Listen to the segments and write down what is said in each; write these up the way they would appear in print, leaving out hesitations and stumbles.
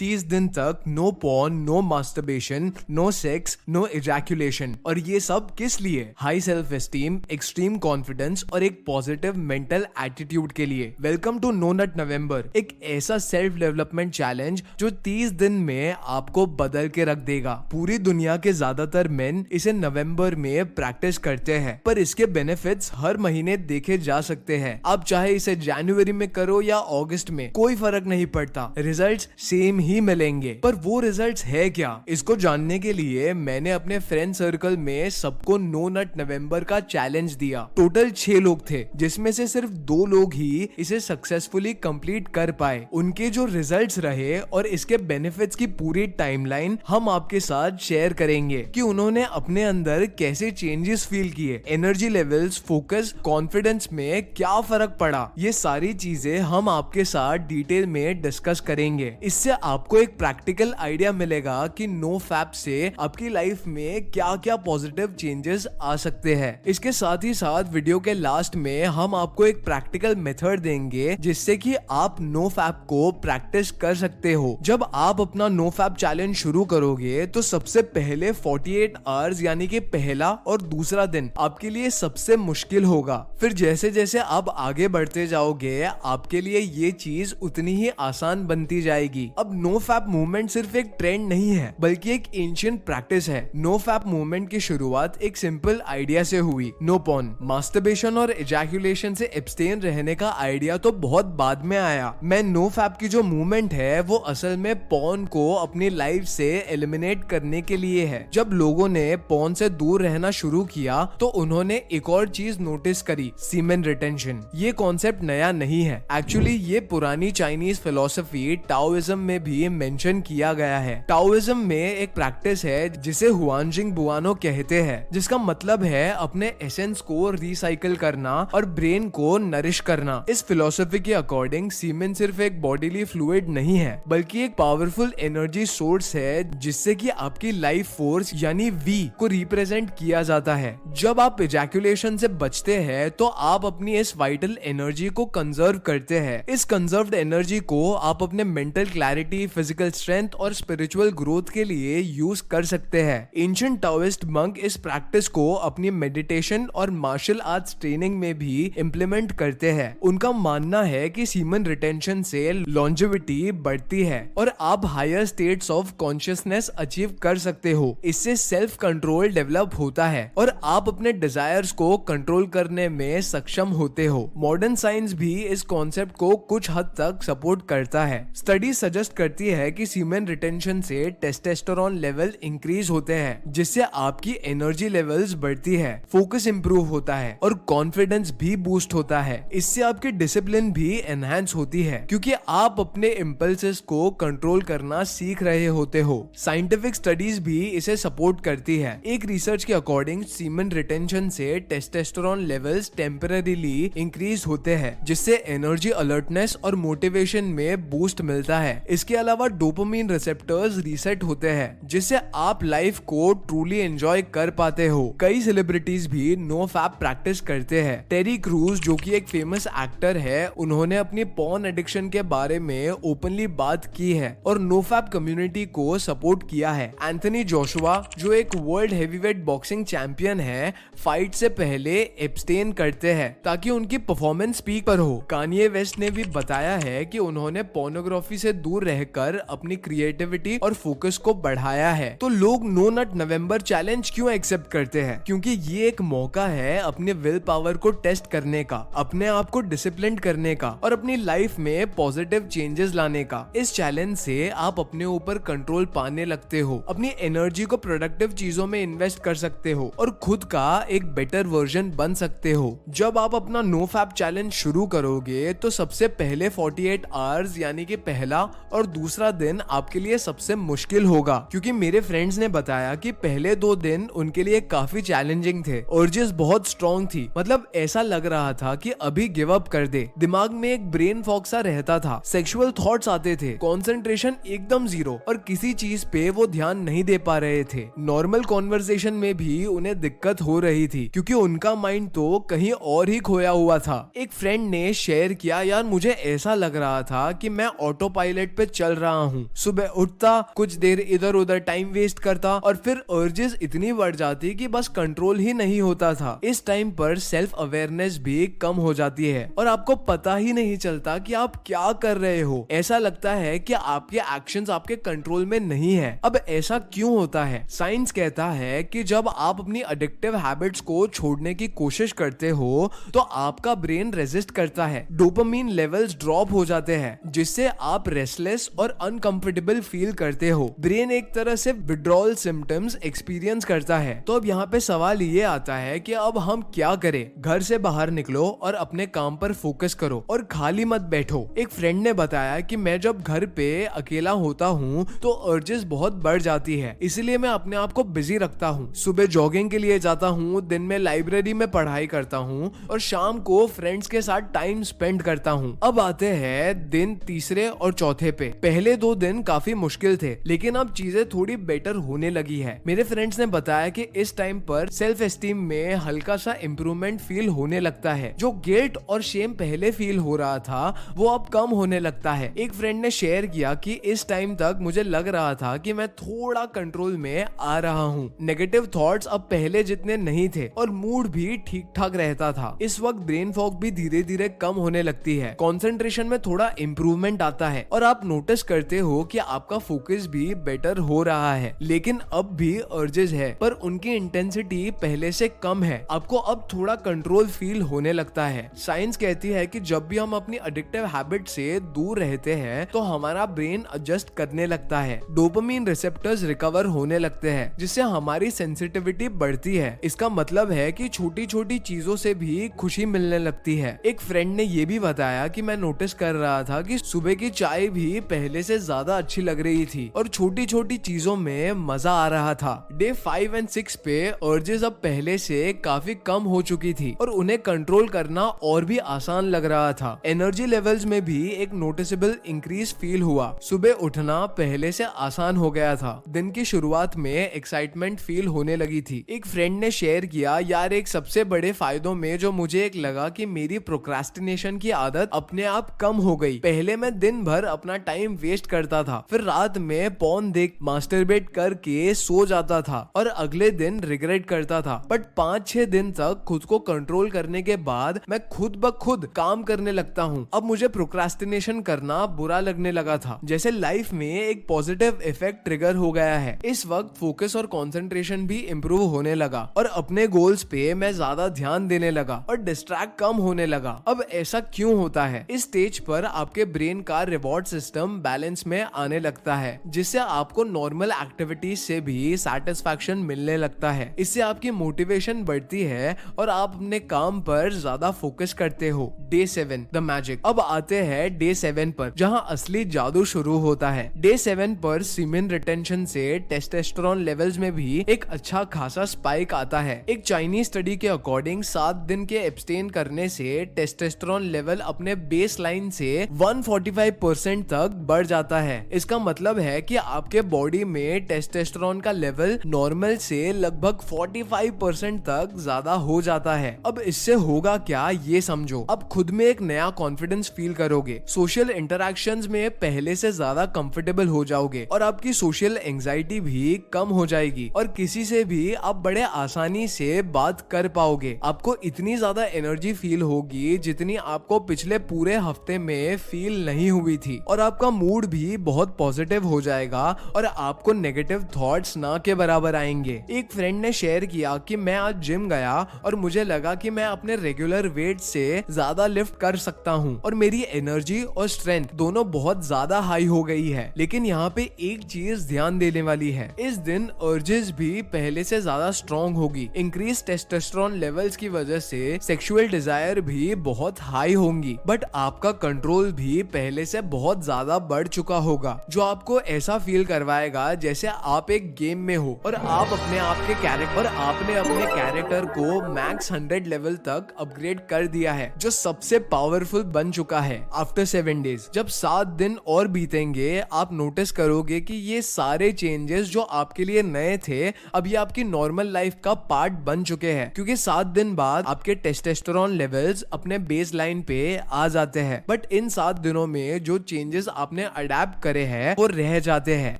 30 दिन तक no porn, no masturbation, no sex, no ejaculation. और ये सब किस लिए? High self esteem, extreme confidence और एक पॉजिटिव मेंटल एटीट्यूड के लिए। Welcome to no nut November, एक ऐसा सेल्फ डेवलपमेंट चैलेंज जो 30 दिन में आपको बदल के रख देगा। पूरी दुनिया के ज्यादातर मेन इसे नवंबर में प्रैक्टिस करते हैं, पर इसके बेनिफिट्स हर महीने देखे जा सकते हैं। आप चाहे इसे जनवरी में करो या अगस्त में, कोई फर्क नहीं पड़ता, रिजल्ट्स सेम ही मिलेंगे। पर वो रिजल्ट्स है क्या? इसको जानने के लिए मैंने अपने फ्रेंड सर्कल में सबको नो नट नवंबर का चैलेंज दिया। टोटल 6 लोग थे, जिसमें से सिर्फ 2 लोग ही इसे सक्सेसफुली कंप्लीट कर पाए। उनके जो रिजल्ट्स रहे और इसके बेनिफिट्स की पूरी टाइमलाइन हम आपके साथ शेयर करेंगे कि उन्होंने अपने अंदर कैसे चेंजेस फील किए, एनर्जी लेवल्स, फोकस, कॉन्फिडेंस में क्या फर्क पड़ा। ये सारी चीजें हम आपके साथ डिटेल में डिस्कस करेंगे। इससे आपको एक प्रैक्टिकल आइडिया मिलेगा कि नो फैप से आपकी लाइफ में क्या क्या पॉजिटिव चेंजेस आ सकते हैं। इसके साथ ही साथ वीडियो के लास्ट में हम आपको एक प्रैक्टिकल मेथड देंगे जिससे कि आप नो फैप को प्रैक्टिस कर सकते हो। जब आप अपना नो फैप चैलेंज शुरू करोगे तो सबसे पहले 48 आवर्स यानी कि पहला और दूसरा दिन आपके लिए सबसे मुश्किल होगा। फिर जैसे जैसे आप आगे बढ़ते जाओगे आपके लिए ये चीज उतनी ही आसान बनती जाएगी। अब नो फैप मूवमेंट सिर्फ एक ट्रेंड नहीं है, बल्कि एक एंशिएंट प्रैक्टिस है। नो फैप मूवमेंट की शुरुआत एक सिंपल आइडिया से हुई, नो पॉर्न। मास्टरबेशन और इजैकुलेशन से एब्सटेन रहने का आइडिया तो बहुत बाद में आया। मैं नो फैप की जो मूवमेंट है वो असल में पॉर्न को अपनी लाइफ से एलिमिनेट करने के लिए है। जब लोगों ने पॉर्न से दूर रहना शुरू किया तो उन्होंने एक और चीज नोटिस करी, सीमेन रिटेंशन। ये कॉन्सेप्ट नया नहीं है, एक्चुअली ये पुरानी चाइनीज फिलॉसफी टाओइज्म में भी मेंशन किया गया है। टाओइज्म में एक प्रैक्टिस है जिसे हुआनजिंग बुआनो कहते हैं, जिसका मतलब है अपने एसेंस को रिसाइकिल करना और ब्रेन को नरिश करना। इस फिलॉसफी के अकॉर्डिंग सीमेन सिर्फ एक बॉडीली फ्लूइड नहीं है, बल्कि एक पावरफुल एनर्जी सोर्स है जिससे कि आपकी लाइफ फोर्स यानी वी को रिप्रेजेंट किया जाता है। जब आप इजैकुलेशन से बचते हैं तो आप अपनी इस वाइटल एनर्जी को कंजर्व करते हैं। इस कंजर्व्ड एनर्जी को आप अपने मेंटल क्लैरिटी, फिजिकल स्ट्रेंथ और स्पिरिचुअल ग्रोथ के लिए यूज कर सकते हैं। एंशिएंट टाओइस्ट मंक इस प्रैक्टिस को अपनी मेडिटेशन और मार्शल आर्ट्स ट्रेनिंग में भी इम्प्लीमेंट करते हैं। उनका मानना है कि सीमन रिटेंशन से लॉन्जेविटी बढ़ती है और आप higher states of consciousness achieve कर सकते हो। इससे सेल्फ कंट्रोल डेवलप होता है और आप अपने डिजायर्स को कंट्रोल करने में सक्षम होते हो। मॉडर्न साइंस भी इस कॉन्सेप्ट को कुछ हद तक सपोर्ट करता है। स्टडी सजेस्ट करती है कि सीमेन रिटेंशन से टेस्टोस्टेरोन लेवल इंक्रीज होते हैं, जिससे आपकी एनर्जी लेवल्स बढ़ती है, फोकस इंप्रूव होता है और कॉन्फिडेंस भी बूस्ट होता है। इससे आपकी डिसिप्लिन भी एनहांस होती है, क्योंकि आप अपने इम्पल्सेस को कंट्रोल करना सीख रहे होते हो। साइंटिफिक स्टडीज भी इसे सपोर्ट करती है। एक रिसर्च के अकॉर्डिंग सीमेन रिटेंशन से टेस्टोस्टेरोन लेवल्स टेम्परेरीली इंक्रीज होते हैं, जिससे एनर्जी, अलर्टनेस और मोटिवेशन में बूस्ट मिलता है। इसके अलावा डोपामिन रिसेप्टर्स रीसेट होते हैं, जिससे आप लाइफ को ट्रूली एंजॉय कर पाते हो। कई सेलिब्रिटीज भी नो फैप प्रैक्टिस करते हैं। टेरी क्रूज, जो कि एक फेमस एक्टर है, उन्होंने अपनी पॉर्न एडिक्शन के बारे में ओपनली बात की है और नो फैप कम्युनिटी को सपोर्ट किया है। एंथनी जोशुआ, जो एक वर्ल्ड हेवीवेट बॉक्सिंग चैंपियन है, फाइट से पहले एब्सटेन करते हैं ताकि उनकी परफॉर्मेंस पीक पर हो। कान्ये वेस्ट ने भी बताया है कि उन्होंने पोर्नोग्राफी से दूर रहकर अपनी क्रिएटिविटी और फोकस को बढ़ाया है। तो लोग नो नट नवंबर चैलेंज क्यों एक्सेप्ट करते हैं? क्योंकि ये एक मौका है अपने विल पावर को टेस्ट करने का, अपने आप को डिसिप्लिन करने का और अपनी लाइफ में पॉजिटिव चेंजेस लाने का। इस चैलेंज से आप अपने ऊपर कंट्रोल पाने लगते हो, अपनी एनर्जी को प्रोडक्टिव चीजों में इन्वेस्ट कर सकते हो और खुद का एक बेटर वर्जन बन सकते हो। जब आप अपना नो फैप चैलेंज शुरू करोगे तो सबसे पहले 48 आवर्स यानी कि पहला और दूसरा दिन आपके लिए सबसे मुश्किल होगा, क्योंकि मेरे फ्रेंड्स ने बताया कि पहले 2 दिन उनके लिए काफी चैलेंजिंग थे। अर्जेस बहुत स्ट्रॉन्ग थी, मतलब ऐसा लग रहा था कि अभी गिव अप कर दे। दिमाग में एक ब्रेन फॉग सा रहता था, सेक्सुअल थॉट्स आते थे, कंसंट्रेशन एकदम जीरो और किसी चीज पे वो ध्यान नहीं दे पा रहे थे। नॉर्मल कॉन्वर्सेशन में भी उन्हें दिक्कत हो रही थी, क्योंकि उनका माइंड तो कहीं और ही खोया हुआ था। एक फ्रेंड ने शेयर किया, यार मुझे ऐसा लग रहा था कि मैं ऑटो पायलट पे चल चल रहा हूँ। सुबह उठता, कुछ देर इधर उधर टाइम वेस्ट करता और फिर अर्जेस इतनी बढ़ जाती कि बस कंट्रोल ही नहीं होता था। इस टाइम पर सेल्फ अवेयरनेस भी कम हो जाती है और आपको पता ही नहीं चलता कि आप क्या कर रहे हो। ऐसा लगता है कि आपके एक्शंस आपके कंट्रोल में नहीं है। अब ऐसा क्यों होता है? साइंस कहता है कि जब आप अपनी एडिक्टिव हैबिट्स को छोड़ने की कोशिश करते हो तो आपका ब्रेन रेजिस्ट करता है, डोपामिन लेवल्स ड्रॉप हो जाते हैं, जिससे आप रेस्टलेस और अनकंफर्टेबल फील करते हो। ब्रेन एक तरह से विड्रॉल सिम्टम्स एक्सपीरियंस करता है। तो अब यहाँ पे सवाल ये आता है कि अब हम क्या करें? घर से बाहर निकलो और अपने काम पर फोकस करो और खाली मत बैठो। एक फ्रेंड ने बताया कि मैं जब घर पे अकेला होता हूँ तो अर्जेस बहुत बढ़ जाती है, इसलिए मैं अपने आप को बिजी रखता हूँ। सुबह जॉगिंग के लिए जाता हूँ, दिन में लाइब्रेरी में पढ़ाई करता हूँ और शाम को फ्रेंड्स के साथ टाइम स्पेंड करता हूँ। अब आते हैं दिन तीसरे और चौथे पे। पहले 2 दिन काफी मुश्किल थे, लेकिन अब चीजें थोड़ी बेटर होने लगी है। मेरे फ्रेंड्स ने बताया कि इस टाइम पर सेल्फ एस्टीम में हल्का सा इम्प्रूवमेंट फील होने लगता है। जो गिल्ट और शेम पहले फील हो रहा था वो अब कम होने लगता है। एक फ्रेंड ने शेयर किया कि इस टाइम तक मुझे लग रहा था कि मैं थोड़ा कंट्रोल में आ रहा हूँ। नेगेटिव थॉट्स अब पहले जितने नहीं थे और मूड भी ठीक ठाक रहता था। इस वक्त ब्रेन फॉग भी धीरे धीरे कम होने लगती है, कंसंट्रेशन में थोड़ा इम्प्रूवमेंट आता है और आप नोटिस करते हो कि आपका फोकस भी बेटर हो रहा है। लेकिन अब भी अर्जेस है, पर उनकी इंटेंसिटी पहले से कम है। आपको अब थोड़ा कंट्रोल फील होने लगता है। साइंस कहती है कि जब भी हम अपनी एडिक्टिव हैबिट से दूर रहते हैं तो हमारा ब्रेन एडजस्ट करने लगता है, डोपामिन रिसेप्टर्स रिकवर होने लगते हैं, जिससे हमारी सेंसिटिविटी बढ़ती है। इसका मतलब है कि छोटी छोटी चीजों से भी खुशी मिलने लगती है। एक फ्रेंड ने ये भी बताया कि मैं नोटिस कर रहा था कि सुबह की चाय भी पहले से ज्यादा अच्छी लग रही थी और छोटी छोटी चीजों में मजा आ रहा था। डे 5 और 6 पे अर्जेस अब पहले से काफी कम हो चुकी थी और उन्हें कंट्रोल करना और भी आसान लग रहा था। एनर्जी लेवल्स में भी एक नोटिसेबल इंक्रीज फील हुआ। सुबह उठना पहले से आसान हो गया था। दिन की शुरुआत में एक्साइटमेंट फील होने लगी थी। एक फ्रेंड ने शेयर किया, यार एक सबसे बड़े फायदों में जो मुझे एक लगा कि मेरी प्रोक्रेस्टिनेशन की आदत अपने आप कम हो गई। पहले मैं दिन भर अपना टाइम वेस्ट करता था, फिर रात में पॉर्न देख मास्टरबेट करके सो जाता था और अगले दिन रिग्रेट करता था। बट 5-6 दिन तक खुद को कंट्रोल करने के बाद मैं खुद ब खुद काम करने लगता हूँ। अब मुझे प्रोक्रेस्टिनेशन करना बुरा लगने लगा था, जैसे लाइफ में एक पॉजिटिव इफेक्ट ट्रिगर हो गया है। इस वक्त फोकस और कंसंट्रेशन भी इम्प्रूव होने लगा और अपने गोल्स पे मैं ज्यादा ध्यान देने लगा और डिस्ट्रैक्ट कम होने लगा। अब ऐसा क्यों होता है? इस स्टेज पर आपके ब्रेन का रिवॉर्ड सिस्टम बैलेंस में आने लगता है, जिससे आपको नॉर्मल एक्टिविटीज से भी सेटिस्फैक्शन मिलने लगता है। इससे आपकी मोटिवेशन बढ़ती है और आप अपने काम पर ज्यादा फोकस करते हो। Day 7 the magic. अब आते हैं डे 7 पर, जहां असली जादू शुरू होता है। डे 7 पर सीमेन रिटेंशन से टेस्टोस्टेरोन लेवल्स में भी एक अच्छा खासा स्पाइक आता है। एक चाइनीज स्टडी के अकॉर्डिंग 7 दिन के एब्सटेन करने से टेस्टोस्टेरोन लेवल अपने बेस लाइन से 145% तक बढ़ जाता है। इसका मतलब है कि आपके बॉडी में टेस्टोस्टेरोन का लेवल नॉर्मल से लगभग 45% तक ज्यादा हो जाता है। अब इससे होगा क्या ये समझो। अब खुद में एक नया कॉन्फिडेंस फील करोगे, सोशल इंटरेक्शंस में पहले से ज्यादा कंफर्टेबल हो जाओगे और आपकी सोशल एंजाइटी भी कम हो जाएगी और किसी से भी आप बड़े आसानी से बात कर पाओगे। आपको इतनी ज्यादा एनर्जी फील होगी जितनी आपको पिछले पूरे हफ्ते में फील नहीं हुई थी और आपका मूड भी बहुत पॉजिटिव हो जाएगा और आपको नेगेटिव थॉट्स ना के बराबर आएंगे। एक फ्रेंड ने शेयर किया कि मैं आज जिम गया और मुझे लगा कि मैं अपने रेगुलर वेट से ज्यादा लिफ्ट कर सकता हूँ और मेरी एनर्जी और स्ट्रेंथ दोनों बहुत ज्यादा हाई हो गई है। लेकिन यहाँ पे एक चीज ध्यान देने वाली है, इस दिन अर्जेस भी पहले से ज्यादा स्ट्रॉन्ग होगी। इंक्रीज टेस्टोस्टेरोन लेवल्स की वजह से सेक्सुअल डिजायर भी बहुत हाई होंगी, बट आपका कंट्रोल भी पहले से बहुत ज्यादा बढ़ चुका होगा, जो आपको ऐसा फील करवाएगा जैसे आप एक गेम में हो और आप अपने आप के कैरेक्टर आपने अपने कैरेक्टर को मैक्स 100 लेवल तक अपग्रेड कर दिया है, जो सबसे पावरफुल बन चुका है। आफ्टर 7 डेज, जब 7 दिन और बीतेंगे, आप नोटिस करोगे कि ये सारे चेंजेस जो आपके लिए नए थे अब ये आपकी नॉर्मल लाइफ का पार्ट बन चुके हैं, क्योंकि 7 दिन बाद आपके टेस्टोस्टेरोन लेवल्स अपने बेस लाइन पे आ जाते हैं। बट इन 7 दिनों में जो चेंजेस आपने आपने अडेप्ट करे हैं वो रह जाते हैं।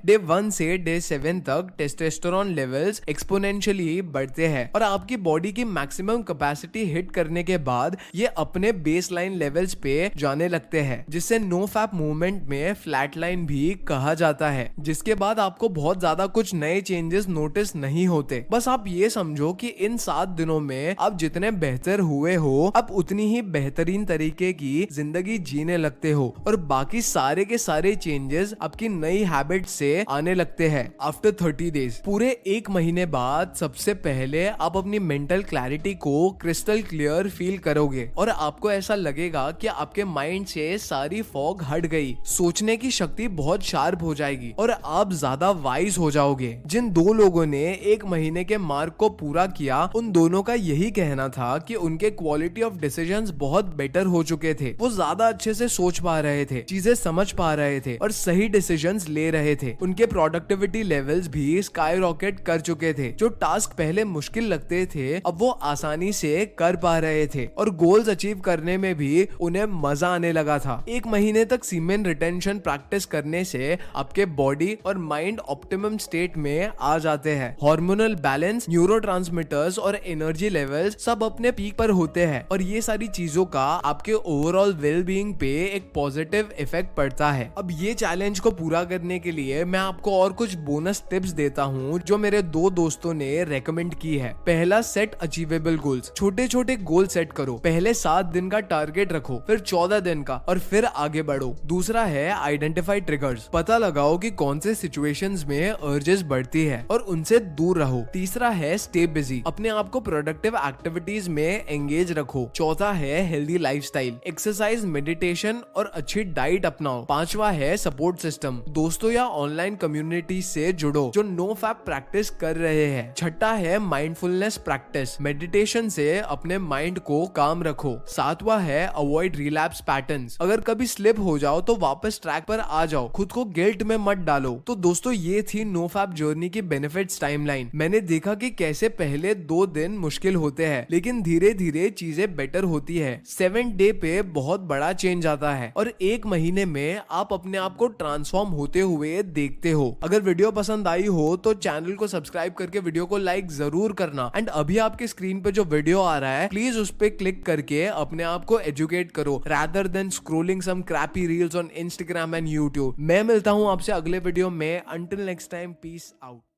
डे 1 से डे 7 तक टेस्टोस्टेरोन लेवल्स एक्सपोनेंशियली बढ़ते हैं और आपकी बॉडी की मैक्सिमम कैपेसिटी हिट करने के बाद ये अपने बेसलाइन लेवल्स पे जाने लगते हैं, जिससे नो फैप मूवमेंट में फ्लैट लाइन भी कहा जाता है, जिसके बाद आपको बहुत ज्यादा कुछ नए चेंजेस नोटिस नहीं होते। बस आप ये समझो कि इन 7 दिनों में आप जितने बेहतर हुए हो आप उतनी ही बेहतरीन तरीके की जिंदगी जीने लगते हो और बाकी सारे के सारे चेंजेस आपकी नई हैबिट से आने लगते हैं आफ्टर 30 डेज। पूरे 1 महीने बाद सबसे पहले आप अपनी मेंटल क्लैरिटी को क्रिस्टल क्लियर फील करोगे और आपको ऐसा लगेगा कि आपके माइंड से सारी फॉग हट गई, सोचने की शक्ति बहुत शार्प हो जाएगी और आप ज्यादा वाइज हो जाओगे। जिन 2 लोगों ने 1 महीने के मार्क को पूरा किया उन दोनों का यही कहना था कि उनके क्वालिटी ऑफ डिसीजंस बहुत बेटर हो चुके थे। वो ज्यादा अच्छे से सोच पा रहे थे, चीजें समझ पा रहे थे और सही डिसीजंस ले रहे थे। उनके प्रोडक्टिविटी लेवल्स भी स्काई रॉकेट कर चुके थे। जो टास्क पहले मुश्किल लगते थे अब वो आसानी से कर पा रहे थे और गोल्स अचीव करने में भी उन्हें मजा आने लगा था। 1 महीने तक सीमेन रिटेंशन प्रैक्टिस करने से आपके बॉडी और माइंड ऑप्टिमम स्टेट में आ जाते हैं। हार्मोनल बैलेंस, न्यूरोट्रांसमीटर्स और एनर्जी लेवल्स सब अपने पीक पर होते हैं और ये सारी चीजों का आपके ओवरऑल वेल बीइंग पे एक पॉजिटिव इफेक्ट पड़ता है। अब ये चैलेंज को पूरा करने के लिए मैं आपको और कुछ बोनस टिप्स देता हूँ जो मेरे 2 दोस्तों ने रेकमेंड की है। पहला, सेट अचीवेबल गोल्स। छोटे छोटे गोल सेट करो। पहले 7 दिन का टारगेट रखो, फिर 14 दिन का और फिर आगे बढ़ो। दूसरा है आइडेंटिफाई ट्रिगर्स। पता लगाओ कि कौन से सिचुएशंस में अर्जेस बढ़ती है और उनसे दूर रहो। तीसरा है स्टे बिजी। अपने आप को प्रोडक्टिव एक्टिविटीज में एंगेज रखो। चौथा है हेल्दी लाइफस्टाइल, एक्सरसाइज, मेडिटेशन और अच्छी डाइट अपनाओ। पांचवा है सपोर्ट सिस्टम। दोस्तों या ऑनलाइन कम्युनिटी से जुड़ो जो नो फैप प्रैक्टिस कर रहे हैं। छठा है माइंडफुलनेस प्रैक्टिस। मेडिटेशन से अपने माइंड को काम रखो। सातवां है अवॉइड रिलैप्स पैटर्न्स। अगर कभी स्लिप हो जाओ तो वापस ट्रैक पर आ जाओ, खुद को गिल्ट में मत डालो। तो दोस्तों ये थी no fap journey key benefits timeline. मैंने देखा कि कैसे पहले 2 दिन मुश्किल होते हैं लेकिन धीरे धीरे चीजें बेटर होती है। 7 डे पे बहुत बड़ा चेंज आता है और 1 महीने में आप अपने आप को ट्रांसफॉर्म होते हुए देखते हो। अगर वीडियो पसंद आई हो तो चैनल को सब्सक्राइब करके वीडियो को लाइक जरूर करना एंड अभी आपके स्क्रीन पे जो वीडियो आ रहा है प्लीज उस पे क्लिक करके अपने आप को एजुकेट करो rather than scrolling some crappy reels on Instagram and YouTube। मैं मिलता हूँ आपसे अगले वीडियो में। Until next time, peace out।